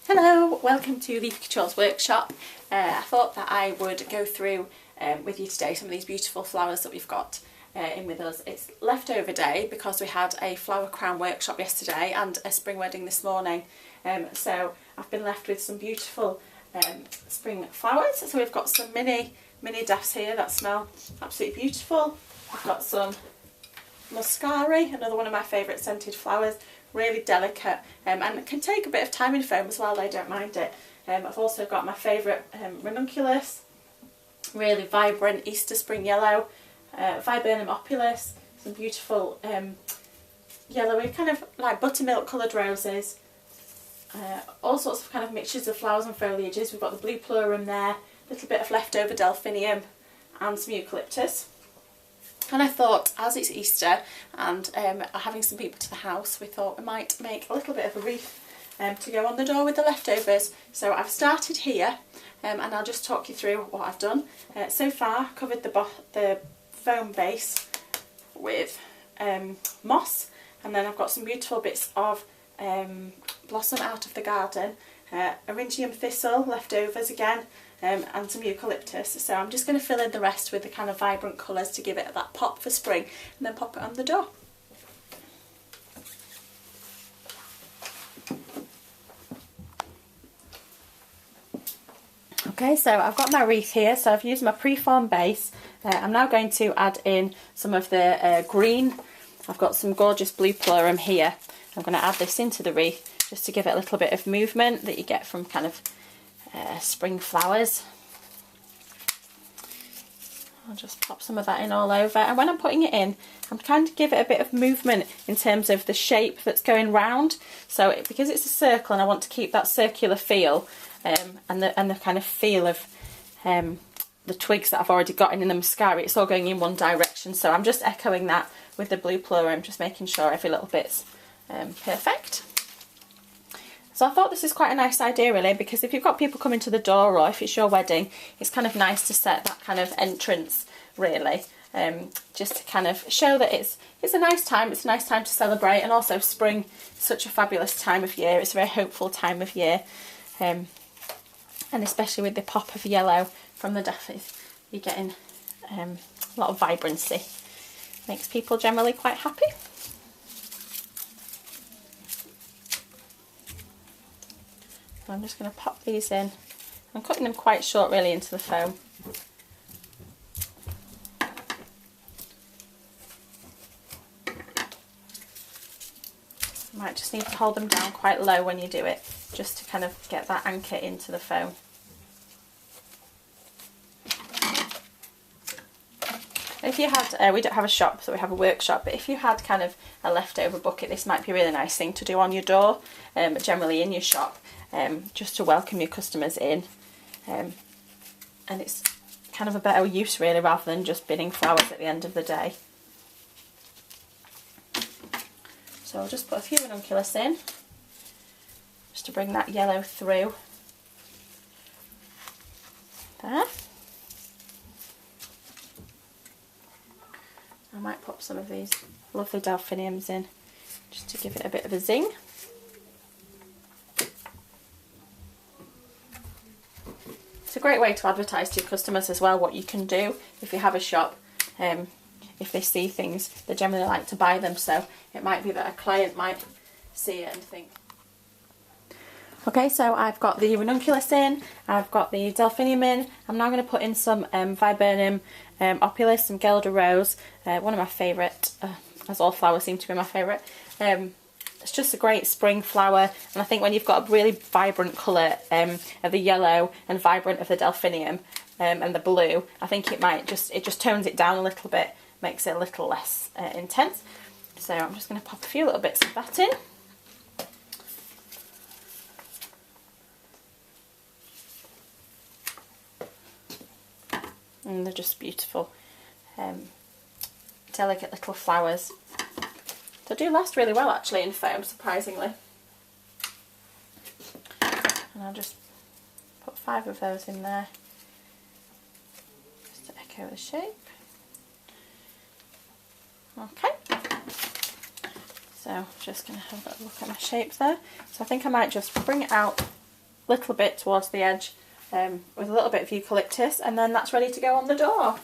Hello, welcome to Leafy Couture's workshop. I thought that I would go through with you today some of these beautiful flowers that we've got in with us. It's leftover day because we had a flower crown workshop yesterday and a spring wedding this morning. So I've been left with some beautiful spring flowers. So we've got some mini daffs here that smell absolutely beautiful. We've got some muscari, another one of my favourite scented flowers. Really delicate and it can take a bit of time in foam as well. I don't mind it. I've also got my favourite ranunculus, really vibrant Easter spring yellow, viburnum opulus, some beautiful yellowy kind of like buttermilk coloured roses, all sorts of kind of mixtures of flowers and foliages. We've got the blue plurum there, a little bit of leftover delphinium and some eucalyptus. And I thought, as it's Easter and having some people to the house, we thought we might make a little bit of a wreath to go on the door with the leftovers. So I've started here and I'll just talk you through what I've done. So far, covered the foam base with moss, and then I've got some beautiful bits of blossom out of the garden, Eryngium thistle leftovers again, and some eucalyptus. So I'm just going to fill in the rest with the kind of vibrant colours to give it that pop for spring, and then pop it on the door. Okay, so I've got my wreath here, so I've used my pre-formed base. I'm now going to add in some of the green. I've got some gorgeous blue plurum here. I'm going to add this into the wreath just to give it a little bit of movement that you get from kind of spring flowers. I'll just pop some of that in all over, and when I'm putting it in, I'm trying to give it a bit of movement in terms of the shape that's going round. So because it's a circle and I want to keep that circular feel and the kind of feel of the twigs that I've already got in the muscari, it's all going in one direction. So I'm just echoing that with the blue plurum, just making sure every little bit's perfect. So I thought this is quite a nice idea really, because if you've got people coming to the door or if it's your wedding, it's kind of nice to set that kind of entrance really, just to kind of show that it's a nice time, it's a nice time to celebrate. And also spring is such a fabulous time of year, it's a very hopeful time of year, and especially with the pop of yellow from the daffodils, you're getting a lot of vibrancy, makes people generally quite happy. I'm just going to pop these in. I'm cutting them quite short really into the foam. You might just need to hold them down quite low when you do it, just to kind of get that anchor into the foam. If you had, we don't have a shop, so we have a workshop, but if you had kind of a leftover bucket, this might be a really nice thing to do on your door, generally in your shop, just to welcome your customers in. And it's kind of a better use really, rather than just binning flowers at the end of the day. So I'll just put a few ranunculus in, just to bring that yellow through. There. I might pop some of these lovely delphiniums in, just to give it a bit of a zing. It's a great way to advertise to your customers as well what you can do if you have a shop. If they see things, they generally like to buy them, so it might be that a client might see it and think. Okay, so I've got the ranunculus in, I've got the delphinium in. I'm now going to put in some viburnum opulus, some guelder rose, one of my favourite, as all flowers seem to be my favourite. It's just a great spring flower, and I think when you've got a really vibrant colour of the yellow and vibrant of the delphinium and the blue, I think it just tones it down a little bit, makes it a little less intense. So I'm just going to pop a few little bits of that in. And they're just beautiful, delicate little flowers. They do last really well actually in foam, surprisingly. And I'll just put 5 of those in there, just to echo the shape. Okay. So just going to have a look at my shape there. So I think I might just bring it out little bit towards the edge with a little bit of eucalyptus, and then that's ready to go on the door.